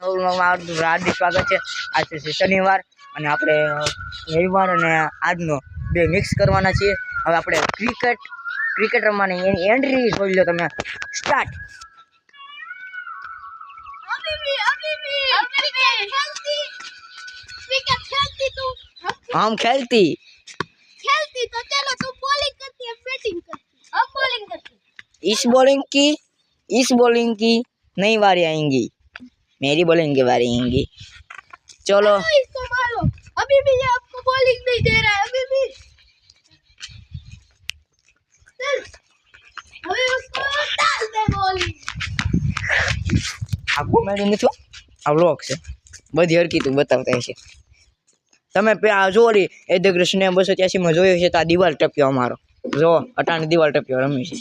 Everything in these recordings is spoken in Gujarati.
હાર્દિક સ્વાગત છે। આજે છે શનિવાર અને આપણે રવિવાર અને આજનો બે મિક્સ કરવાના છીએ। હવે આપણે ક્રિકેટ રમવાની એની એન્ટ્રી જોઈ લો તમે। સ્ટાર્ટ। हम खेलती तो चलो तुम बॉलिंग करती है बैटिंग करती हम बॉलिंग करती इस बॉलिंग की नई बारी आएंगी मेरी बॉलिंग की बारी आएंगी चलो इसको मारो अभी भी ये आपको बॉलिंग नहीं दे रहा है अभी भी चल अभी उसको डाल दे बॉलिंग आपको મેડી નથી આ વ્લોગ છે બધી હરકીતું બતાવતા છે તમે આ જોરી એ ધ કૃષ્ણ 283 માં જોયો છે તો આ દિવાલ ટપ્યો અમારો જો અટાણી દિવાલ ટપ્યો રમી છે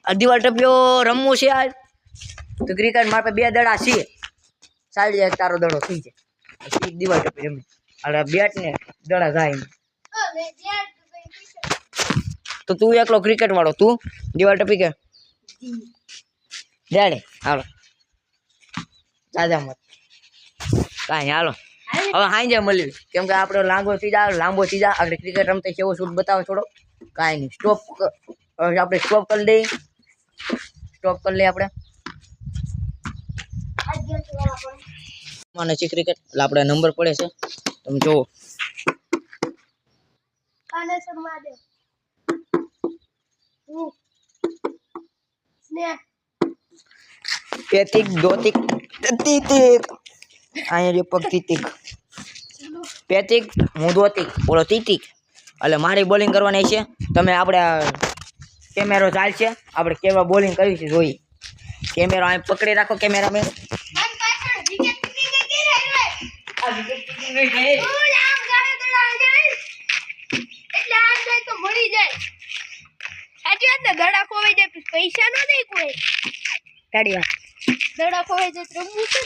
આ દિવાલ ટપ્યો રમવું છે આજ તો ક્રિકેટ માર પાસે બે દડા છે ચાલ જાય તારો દડો થઈ જાય દિવાલ ટપી રમી અરે બેટ ને દડા જાય તો તું એકલો ક્રિકેટ વાળો તું દિવાલ ટપી કે ડેડે હાલો દાદા મત કાંઈ હાલો હવે હાઈ જાય મળ્યું કેમ કે આપણે લાંબો થઈ જા આપણે ક્રિકેટ રમતા કેવો શૂટ બતાવે થોડો કાંઈ નહીં સ્ટોપ આપણે સ્ટોપ કરી લઈએ આપણે મને છે ક્રિકેટ એટલે આપણે નંબર પડે છે તમે જોવો કાલે શર્મા દે પેતિક દોતિક તીતિક અહીંયા પગ તીતિક પેતિક હું દોતિક બોલો તીતિક એટલે મારી બોલિંગ કરવાની છે તમે આપણે કેમેરો ચાલશે આપણે કેવા બોલિંગ કરી છે જોઈ કેમેરો અહીં પકડી રાખો કેમેરામેન દડા ખોવાઈ જાય પૈસા નો દે કોઈ દડા ખોવાઈ જાય રમવું છે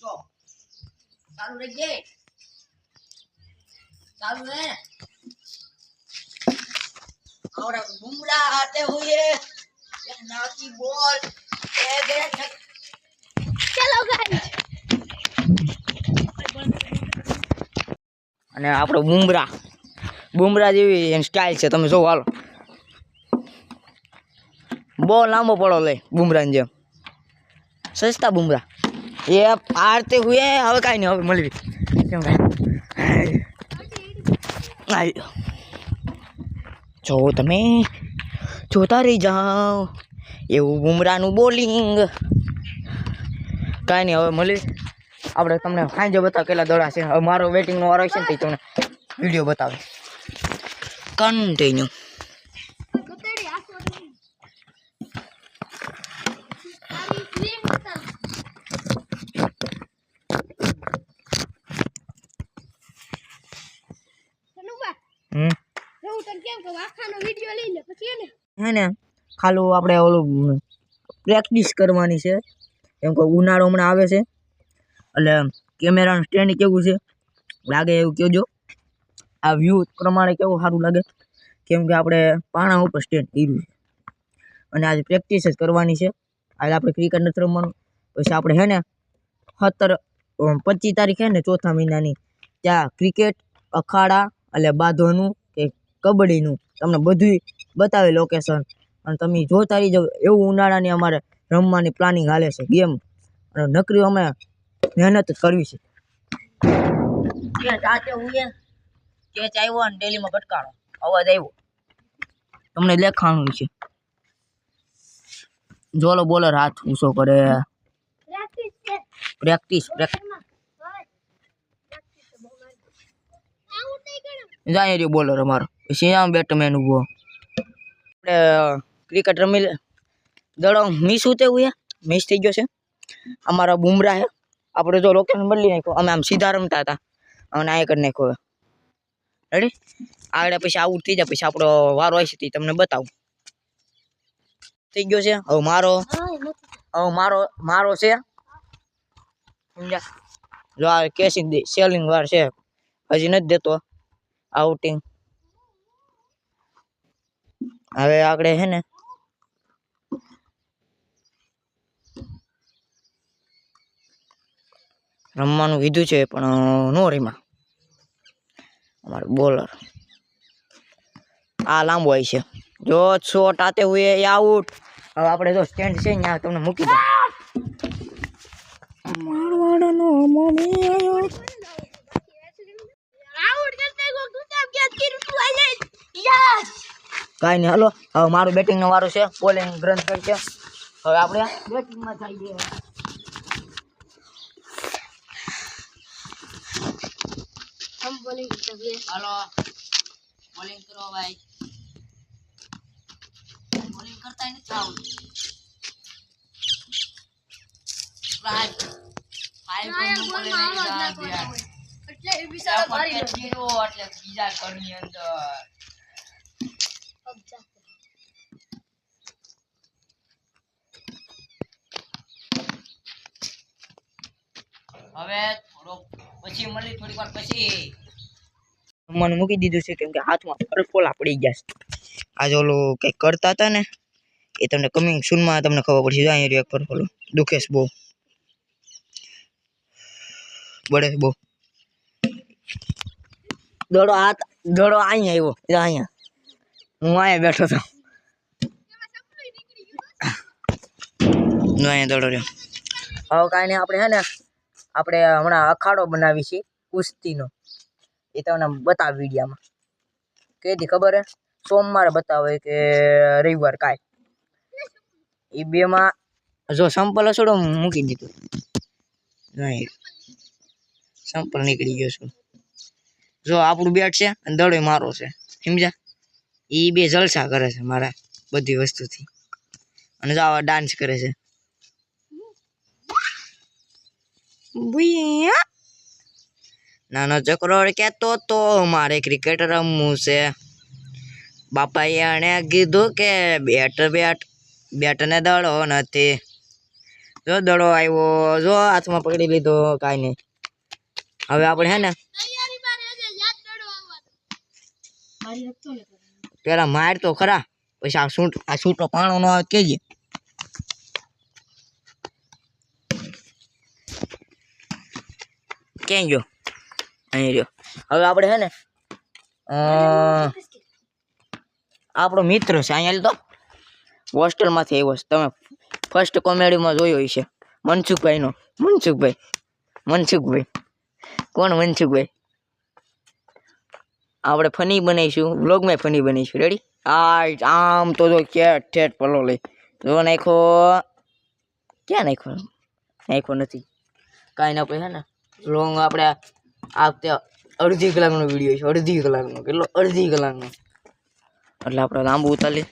તો ચાલુ રહેજે चालू है और बुमराह आते हुए एक नाकी बॉल चलो गाइस અને આપણો બુમરાહ જેવી એની સ્ટાઇલ છે તમે જો હાલો બહુ લાંબો પડો લે બુમરાહ જેમ સસ્તા બુમરાહ એ આરતે હુએ હવે કાંઈ નહીં હવે મળવી કેમ જો તમે જોતા રહી જાઓ એવું બુમરાહનું બોલિંગ કાંઈ નહીં હવે મળી આપણે તમને સાંજે બતાવ કેટલા દડા છે હવે મારો વેટિંગનો વારો છે ને તમને વિડીયો બતાવે કન્ટિન્યુ હે ને ખાલી આપણે ઓલું પ્રેક્ટિસ કરવાની છે એમ કે ઉનાળો હમણાં આવે છે એટલે કેમેરાનું સ્ટેન્ડ કેવું છે લાગે એવું કહેજો આ વ્યૂ પ્રમાણે કેવું સારું લાગે કેમ કે આપણે પાણા ઉપર સ્ટેન્ડ કર્યું છે અને આજે પ્રેક્ટિસ જ કરવાની છે આજે આપણે ક્રિકેટ નથી રમવાનું પછી આપણે હે ને 25 તારીખે ને ચોથા મહિનાની ત્યાં ક્રિકેટ અખાડા એટલે બાંધવાનું કે કબડ્ડીનું તમને બધું બતાવે લોકેશન અને તમે જોતા રહી જાવ એવું ઉનાળાની અમારે રમવાની પ્લાનિંગ હાલે છે ગેમ અને નકરી અમે મહેનત કરવી છે કેચ આવ્યો અને ડેલીમાં ભટકાણો અવાજ આવ્યો તમને લેખાણું છે જોલો બોલર હાથ ઊંચો કરે પ્રેક્ટિસ જાય રહ્યો બોલર અમારો પછી આમ બેટમેન ઉભો આપણે ક્રિકેટ રમી દડો મિસ ઉતે હુએ મિસ થઈ ગયો છે અમારા બુમરાહ આપણે જો લોકેશન બદલી નાખ્યો અમે આમ સીધા રમતા હતા અને આ કરી નાખ્યો રેડી આગળ પછી આઉટ થઈ જાય પછી આપણો વારો આવશે તે તમને બતાવું થઈ ગયો છે હવે મારો છે સમજ્યા જો આ કેસી સેલિંગ વાર છે હજી નથી દેતો આઉટિંગ હવે આગળ હે ને રમવાનું કીધું છે પણ નો રમ્યા અમારો બોલર આ લાંબો હોય છે જો શોટ આતે હુએ એ આઉટ હવે આપણે જો સ્ટેન્ડ છે ત્યાં તમને મૂકી દો મારવાડનો મમ્મી આયો કાંઈ નહીં હાલો હવે મારું બેટિંગનો વારો છે બોલિંગ ગ્રંથ કરશે હવે આપણે બેટિંગમાં જઈએ હાલો બોલિંગ કરો ભાઈ બોલિંગ કરતા નથી આવડતું બીજા ઘરની અંદર હવે થોડો પછી મળી થોડી વાર પછી મને મૂકી દીધું છે કેમ કે હાથમાં પરફોલા પડી ગયા છે આજે ઓલું કંઈક કરતા હતા ને એ તમને કમિંગ સૂનમાં તમને ખબર પડશે જો અહીંયા એક પરફોલો દુખે છે બહુ બળે બહુ દડો અહીંયા આવ્યો અહીંયા હું અહીંયા બેઠો હતો અહીંયા દડો રહ્યો હવે કાંઈ નહીં આપણે હે ને આપણે હમણાં અખાડો બનાવી છીએ કુસ્તીનો એ તમને બતાવ વિડીયામાં કેદી ખબર હે સોમવારે બતાવે કે રવિવાર કાંઈ એ બેમાં જો સંપલ હસોડો મૂકી દીધું સંપલ નીકળી ગયો છું જો આપણું બેટ છે અને દડો મારો છે સમજ્યા એ બે જલસા કરે છે મારા બધી વસ્તુથી અને જો આવા ડાન્સ કરે છે નાનો છોકરો કહેતો તો મારે ક્રિકેટ રમવું છે બાપાએ એને કીધું કે બેટ ને દડો નથી જો દડો આવ્યો જો હાથમાં પકડી લીધો કાંઈ નહીં હવે આપણે હે ને પેલા માર તો ખરા પછી આ છૂટો પાણો નો આવે કેજે ક્યાં ગયો અહીં રહ્યો હવે આપણે હે ને આપણો મિત્ર છે અહીંયા તો હોસ્ટેલમાંથી આવ્યો છે તમે ફર્સ્ટ કોમેડીમાં જોયો છે મનસુખભાઈ કોણ મનસુખભાઈ આપણે ફની બનાવીશું વ્લોગમાં ફની બનાવીશું રેડી આમ તો જો ઠેઠ પલો લઈ જો નાખો ક્યાં નાખ્યો નથી કાંઈ ના પછી હે ને લોંગ આપણે આ વખતે અડધી કલાકનો વિડીયો છે અડધી કલાકનો એટલે આપણે લાંબુ ઉતારી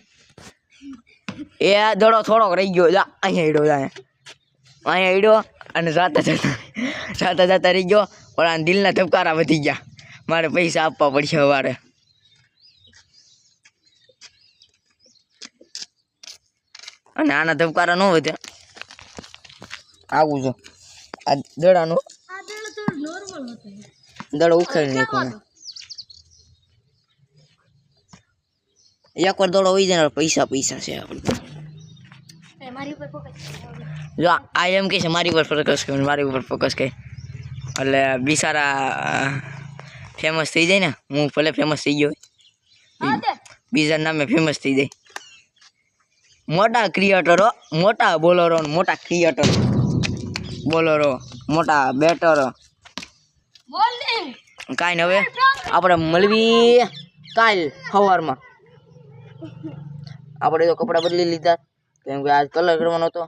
એ દડો થોડોક રહી ગયો જા અહીંયા ઈડો અને જાતા રહી ગયો પણ દિલના ધબકારા વધી ગયા મારે પૈસા આપવા પડશે સવારે અને આના ધબકારા ન વધ્યા આવું જો આ દડાનું દડો ઉખાડી નાખ્યો એકવાર દડો હોય જાય પૈસા છે આપણે જો આ એમ કે છે મારી ઉપર ફોકસ કરે એટલે બિચારા ફેમસ થઈ જાય ને હું ભલે ફેમસ થઈ ગયો બીજા નામે ફેમસ થઈ જાય મોટા ક્રિએટરો મોટા બોલરો મોટા ક્રિએટર બોલરો મોટા બેટરો કાંઈ હવે આપણે મળવી કાલ સવારમાં આપણે તો કપડાં બદલી લીધા કેમ કે આજ કલર કરવાનો હતો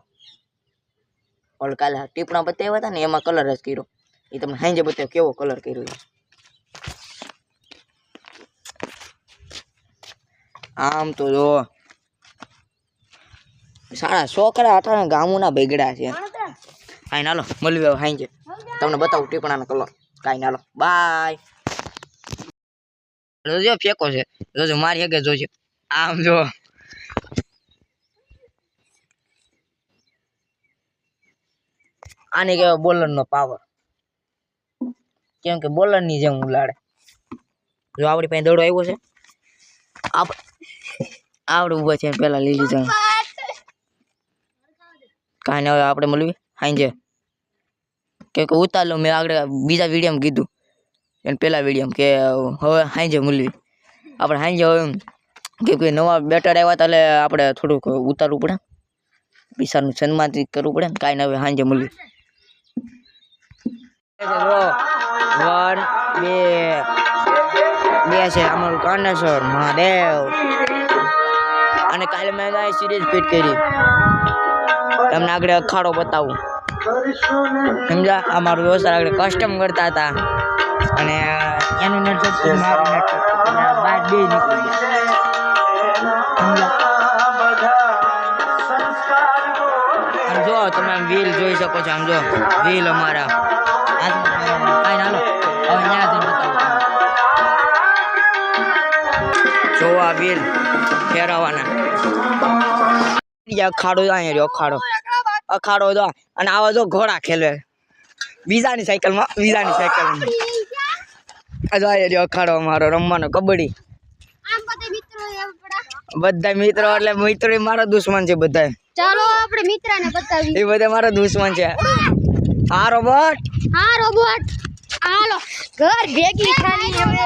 ઓલ કાલે ટીપણા બતાવ્યા હતા ને એમાં કલર જ કર્યો એ તમને સાંજે બતાવ્યો કેવો કલર કર્યો આમ તો જો સારા છોકરા અટાણે ગામોના બગડ્યા છે કાંઈ નાલો મળવી હવે સાંજે તમને બતાવું ટીપણાના કલર કાંઈ નાલો બાય જોજો ફેંકો છે જોજો મારી હગે જોજો આમ જો આને કહેવાય બોલરનો પાવર કેમ કે બોલરની જેમ ઉલાડે જો આપણી પાસે દડો આવ્યો છે આવડે ઊભા છે પેલા લઈ લીધા કાંઈ નહીં હવે આપણે મળવી સાંજે કે ઉતાર લો મેં આગળ બીજા વિડીયોમાં કીધું એને પહેલા વિડીયોમાં કે હવે હાંજે મૂલવી આપણે હાંજે હવે કે કોઈ નવા બેટર આવ્યા હતા એટલે આપણે થોડુંક ઉતારવું પડે પૈસાનું સન્માન કરવું પડે ને કાંઈ ના હવે હાંજે મૂલવી 1 2 છે અમારું કાનેશ્વર મહાદેવ અને કાલે મેં સિરીઝ ફિટ કરી તમને આગળ અખાડો બતાવું સમજા અમારું વ્યવસાય આગળ કસ્ટમ કરતા હતા અને એનું નેટ મારું નેટ બહાર બે નીકળી ગયા જો તમે વ્હીલ જોઈ શકો છો આમ જો વ્હીલ અમારા કાંઈ નાલો હવે ત્યાં જઈને બતાવું જો આ વ્હીલ ફેરવવાના અખાડો અહીંયા રહ્યો અખાડો જો અને આવા જો ઘોડા ખેલવે બીજાની સાયકલમાં અખાડો અમારો રમવાનો કબડ્ડી બધા મિત્રો એટલે મિત્રો મારો દુશ્મન છે બધા ચાલો આપણે મિત્રને બતાવી એ બધા મારો દુશ્મન છે હા રોબોટ હાલો ઘર ભેગી ખાલી હવે